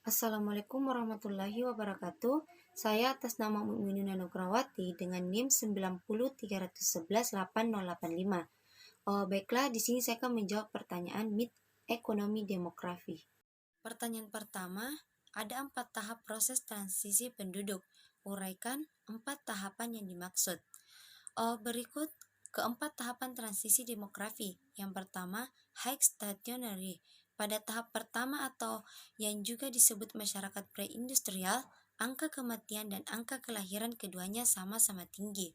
Assalamualaikum warahmatullahi wabarakatuh. Saya atas nama Mukminuna Nugrawati dengan NIM 903118085. Baiklah, di sini saya akan menjawab pertanyaan MIT Ekonomi Demografi. Pertanyaan pertama, ada 4 tahap proses transisi penduduk. Uraikan 4 tahapan yang dimaksud. Berikut keempat tahapan transisi demografi. Yang pertama, high stationary. Pada tahap pertama atau yang juga disebut masyarakat pre-industrial, angka kematian dan angka kelahiran keduanya sama-sama tinggi.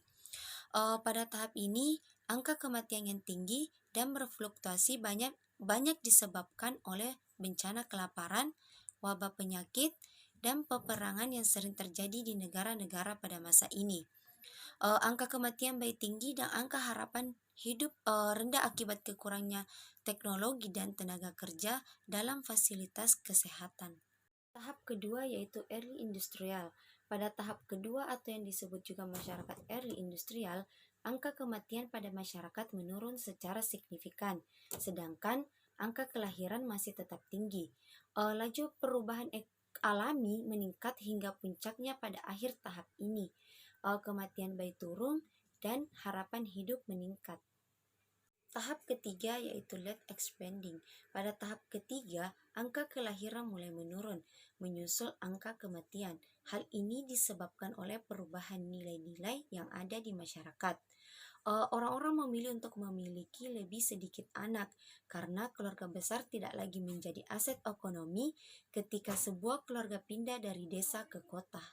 Pada tahap ini, angka kematian yang tinggi dan berfluktuasi banyak disebabkan oleh bencana kelaparan, wabah penyakit, dan peperangan yang sering terjadi di negara-negara pada masa ini. Angka kematian bayi tinggi dan angka harapan hidup rendah akibat kekurangnya teknologi dan tenaga kerja dalam fasilitas kesehatan. Tahap kedua yaitu early industrial. Pada tahap kedua atau yang disebut juga masyarakat early industrial, angka kematian pada masyarakat menurun secara signifikan, sedangkan angka kelahiran masih tetap tinggi. Laju perubahan alami meningkat hingga puncaknya pada akhir tahap ini. Kematian bayi turun dan harapan hidup meningkat. Tahap ketiga yaitu late expanding. Pada tahap ketiga, angka kelahiran mulai menurun, menyusul angka kematian. Hal ini disebabkan oleh perubahan nilai-nilai yang ada di masyarakat. Orang-orang memilih untuk memiliki lebih sedikit anak karena keluarga besar tidak lagi menjadi aset ekonomi ketika sebuah keluarga pindah dari desa ke kota.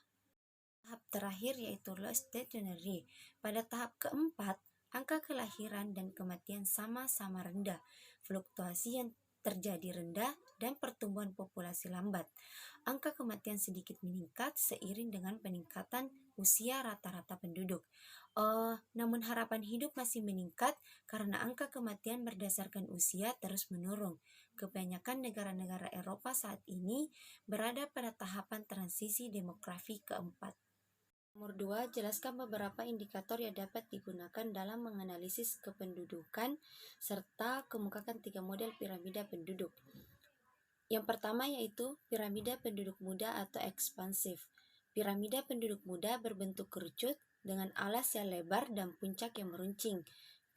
Tahap terakhir yaitu low stationary. Pada tahap keempat, angka kelahiran dan kematian sama-sama rendah. Fluktuasi yang terjadi rendah dan pertumbuhan populasi lambat. Angka kematian sedikit meningkat seiring dengan peningkatan usia rata-rata penduduk. Namun harapan hidup masih meningkat karena angka kematian berdasarkan usia terus menurun. Kebanyakan negara-negara Eropa saat ini berada pada tahapan transisi demografi keempat. Nomor 2, jelaskan beberapa indikator yang dapat digunakan dalam menganalisis kependudukan serta kemukakan 3 model piramida penduduk. Yang pertama yaitu piramida penduduk muda atau ekspansif. Piramida penduduk muda berbentuk kerucut dengan alas yang lebar dan puncak yang meruncing.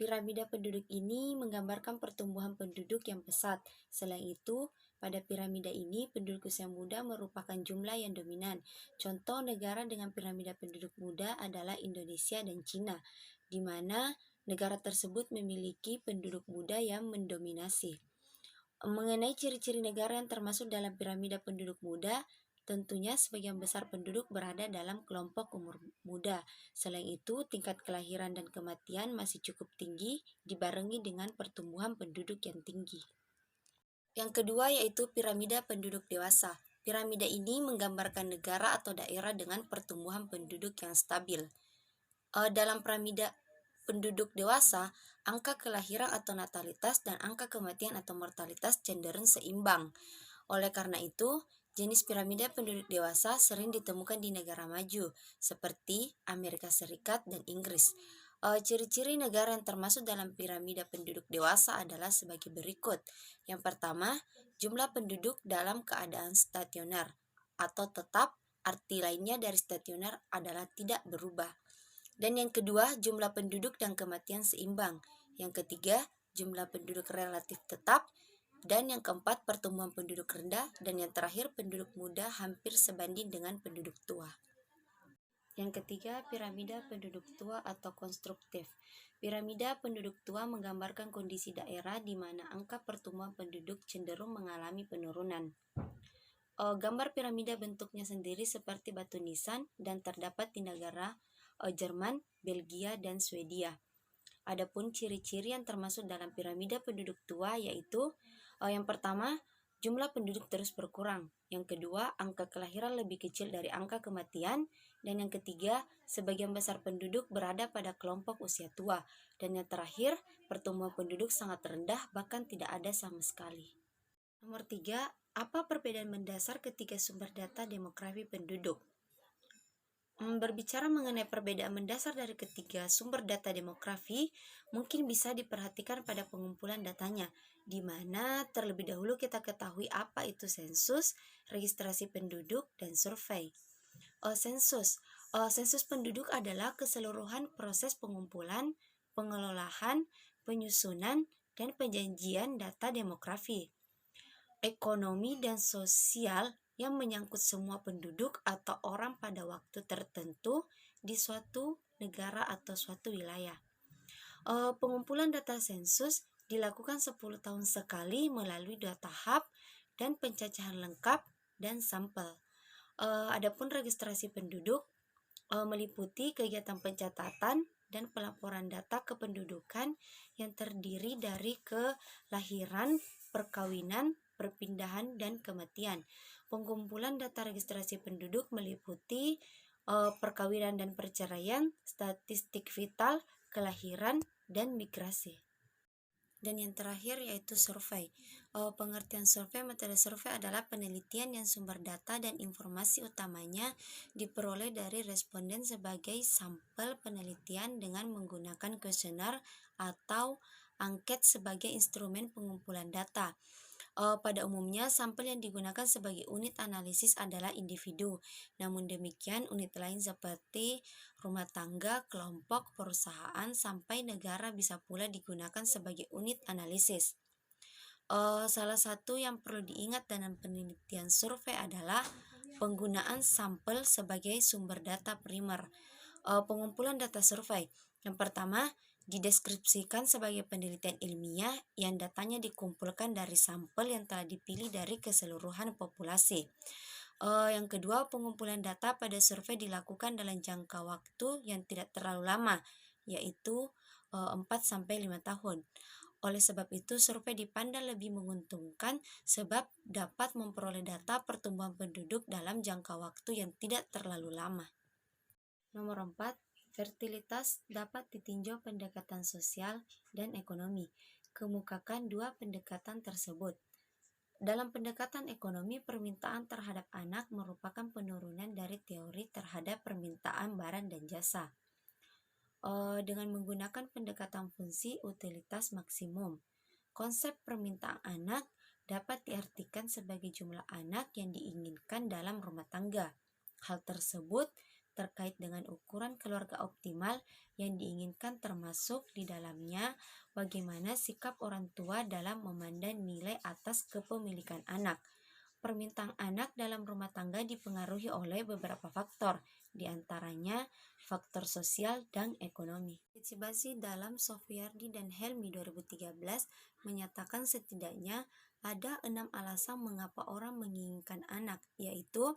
Piramida penduduk ini menggambarkan pertumbuhan penduduk yang pesat. Selain itu, pada piramida ini, penduduk usia muda merupakan jumlah yang dominan. Contoh negara dengan piramida penduduk muda adalah Indonesia dan Cina, di mana negara tersebut memiliki penduduk muda yang mendominasi. Mengenai ciri-ciri negara yang termasuk dalam piramida penduduk muda, tentunya sebagian besar penduduk berada dalam kelompok umur muda. Selain itu, tingkat kelahiran dan kematian masih cukup tinggi dibarengi dengan pertumbuhan penduduk yang tinggi. Yang kedua yaitu piramida penduduk dewasa. Piramida ini menggambarkan negara atau daerah dengan pertumbuhan penduduk yang stabil. Dalam piramida penduduk dewasa, angka kelahiran atau natalitas dan angka kematian atau mortalitas cenderung seimbang. Oleh karena itu, jenis piramida penduduk dewasa sering ditemukan di negara maju, seperti Amerika Serikat dan Inggris. Ciri-ciri negara yang termasuk dalam piramida penduduk dewasa adalah sebagai berikut. Yang pertama, jumlah penduduk dalam keadaan stasioner atau tetap, arti lainnya dari stasioner adalah tidak berubah. Dan yang kedua, jumlah penduduk dan kematian seimbang. Yang ketiga, jumlah penduduk relatif tetap. Dan yang keempat, pertumbuhan penduduk rendah. Dan yang terakhir, penduduk muda hampir sebanding dengan penduduk tua. Yang ketiga, piramida penduduk tua atau konstruktif. Piramida penduduk tua menggambarkan kondisi daerah di mana angka pertumbuhan penduduk cenderung mengalami penurunan. Gambar piramida bentuknya sendiri seperti batu nisan dan terdapat di negara Jerman, Belgia, dan Swedia. Adapun ciri-ciri yang termasuk dalam piramida penduduk tua yaitu yang pertama, jumlah penduduk terus berkurang. Yang kedua, angka kelahiran lebih kecil dari angka kematian. Dan yang ketiga, sebagian besar penduduk berada pada kelompok usia tua. Dan yang terakhir, pertumbuhan penduduk sangat rendah bahkan tidak ada sama sekali. Nomor 3, apa perbedaan mendasar ketiga sumber data demografi penduduk? Berbicara mengenai perbedaan mendasar dari ketiga sumber data demografi, mungkin bisa diperhatikan pada pengumpulan datanya, di mana terlebih dahulu kita ketahui apa itu sensus, registrasi penduduk, dan survei. Sensus penduduk adalah keseluruhan proses pengumpulan, pengelolaan, penyusunan, dan penjanjian data demografi, ekonomi, dan sosial yang menyangkut semua penduduk atau orang pada waktu tertentu di suatu negara atau suatu wilayah. Pengumpulan data sensus dilakukan 10 tahun sekali melalui 2 tahap dan pencacahan lengkap dan sampel. Adapun registrasi penduduk meliputi kegiatan pencatatan dan pelaporan data kependudukan yang terdiri dari kelahiran, perkawinan, perpindahan, dan kematian. Pengumpulan data registrasi penduduk meliputi perkawinan dan perceraian, statistik vital, kelahiran, dan migrasi. Dan yang terakhir yaitu survei. Pengertian survei, metode survei adalah penelitian yang sumber data dan informasi utamanya diperoleh dari responden sebagai sampel penelitian dengan menggunakan kuesioner atau angket sebagai instrumen pengumpulan data. Pada umumnya, sampel yang digunakan sebagai unit analisis adalah individu. Namun demikian, unit lain seperti rumah tangga, kelompok, perusahaan, sampai negara bisa pula digunakan sebagai unit analisis. Salah satu yang perlu diingat dalam penelitian survei adalah penggunaan sampel sebagai sumber data primer. Pengumpulan data survei. Yang pertama, dideskripsikan sebagai penelitian ilmiah yang datanya dikumpulkan dari sampel yang telah dipilih dari keseluruhan populasi. Yang kedua, pengumpulan data pada survei dilakukan dalam jangka waktu yang tidak terlalu lama, yaitu 4-5 tahun. Oleh sebab itu, survei dipandang lebih menguntungkan sebab dapat memperoleh data pertumbuhan penduduk dalam jangka waktu yang tidak terlalu lama. Nomor 4, fertilitas dapat ditinjau pendekatan sosial dan ekonomi. Kemukakan dua pendekatan tersebut. Dalam pendekatan ekonomi, permintaan terhadap anak merupakan penurunan dari teori terhadap permintaan barang dan jasa. Dengan menggunakan pendekatan fungsi utilitas maksimum, konsep permintaan anak dapat diartikan sebagai jumlah anak yang diinginkan dalam rumah tangga. Hal tersebut terkait dengan ukuran keluarga optimal yang diinginkan, termasuk di dalamnya bagaimana sikap orang tua dalam memandang nilai atas kepemilikan anak. Permintaan anak dalam rumah tangga dipengaruhi oleh beberapa faktor, di antaranya faktor sosial dan ekonomi. Partisipasi dalam Sofiyardi dan Helmi 2013 menyatakan setidaknya ada 6 alasan mengapa orang menginginkan anak, yaitu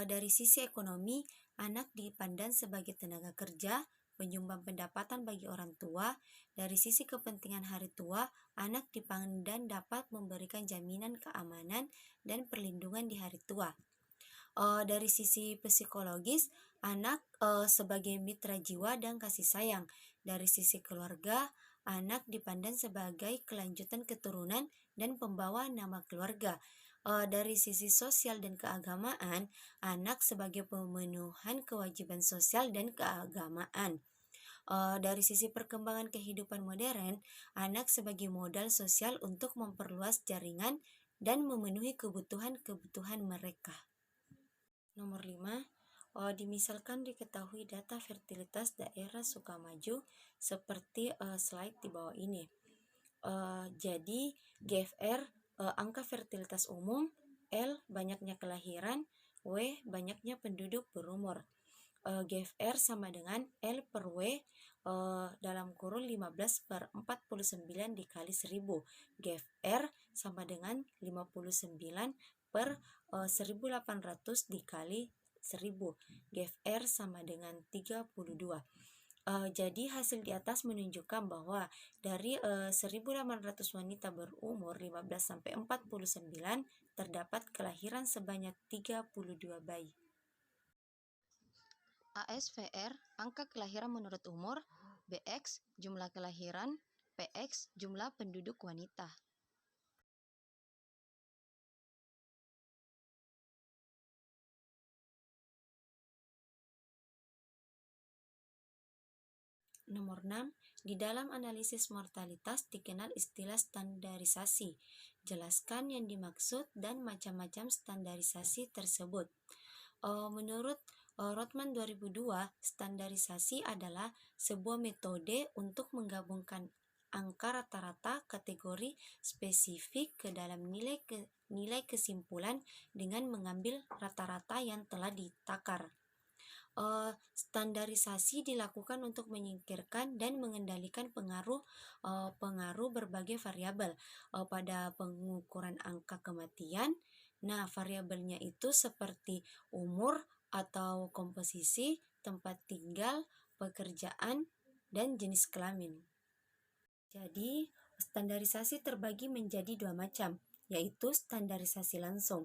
dari sisi ekonomi, anak dipandang sebagai tenaga kerja, penyumbang pendapatan bagi orang tua. Dari sisi kepentingan hari tua, anak dipandang dapat memberikan jaminan keamanan dan perlindungan di hari tua. Dari sisi psikologis, anak sebagai mitra jiwa dan kasih sayang. Dari sisi keluarga, anak dipandang sebagai kelanjutan keturunan dan pembawa nama keluarga. Dari sisi sosial dan keagamaan, anak sebagai pemenuhan kewajiban sosial dan keagamaan. Dari sisi perkembangan kehidupan modern, anak sebagai modal sosial untuk memperluas jaringan dan memenuhi kebutuhan-kebutuhan mereka. Nomor 5, dimisalkan diketahui data fertilitas daerah Sukamaju seperti slide di bawah ini. Jadi GFR angka fertilitas umum, L banyaknya kelahiran, W banyaknya penduduk berumur. GFR sama dengan L per W dalam kurun 15/49 dikali 1000. GFR sama dengan 59 per 1800 dikali 1000. GFR sama dengan 32. Jadi hasil di atas menunjukkan bahwa dari 1.800 wanita berumur 15-49 terdapat kelahiran sebanyak 32 bayi. ASVR angka kelahiran menurut umur, BX jumlah kelahiran, PX jumlah penduduk wanita. Nomor 6, di dalam analisis mortalitas dikenal istilah standarisasi. Jelaskan yang dimaksud dan macam-macam standarisasi tersebut. Menurut Rothman 2002, standarisasi adalah sebuah metode untuk menggabungkan angka rata-rata kategori spesifik ke dalam nilai kesimpulan dengan mengambil rata-rata yang telah ditakar. Standarisasi dilakukan untuk menyingkirkan dan mengendalikan pengaruh berbagai variabel pada pengukuran angka kematian. Nah, variabelnya itu seperti umur atau komposisi, tempat tinggal, pekerjaan, dan jenis kelamin. Jadi, standarisasi terbagi menjadi dua macam, yaitu standarisasi langsung,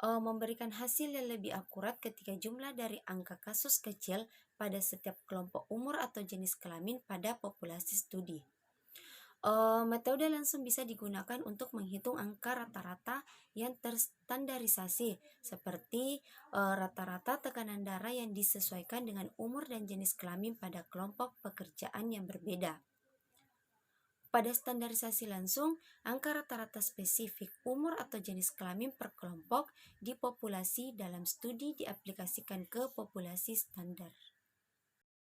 memberikan hasil yang lebih akurat ketika jumlah dari angka kasus kecil pada setiap kelompok umur atau jenis kelamin pada populasi studi. Metode langsung bisa digunakan untuk menghitung angka rata-rata yang terstandarisasi, seperti rata-rata tekanan darah yang disesuaikan dengan umur dan jenis kelamin pada kelompok pekerjaan yang berbeda. Pada standarisasi langsung, angka rata-rata spesifik umur atau jenis kelamin per kelompok di populasi dalam studi diaplikasikan ke populasi standar.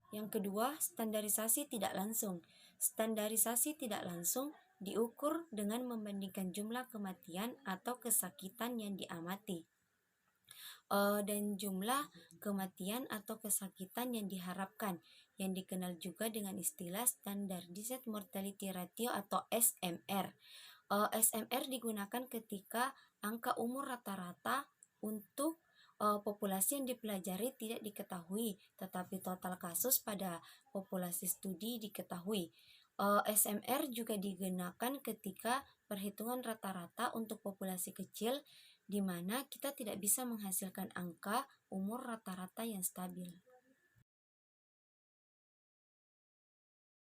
Yang kedua, standarisasi tidak langsung. Standarisasi tidak langsung diukur dengan membandingkan jumlah kematian atau kesakitan yang diamati dan jumlah kematian atau kesakitan yang diharapkan, yang dikenal juga dengan istilah Standardized Mortality Ratio atau SMR. SMR digunakan ketika angka umur rata-rata untuk populasi yang dipelajari tidak diketahui, tetapi total kasus pada populasi studi diketahui. SMR juga digunakan ketika perhitungan rata-rata untuk populasi kecil, di mana kita tidak bisa menghasilkan angka umur rata-rata yang stabil.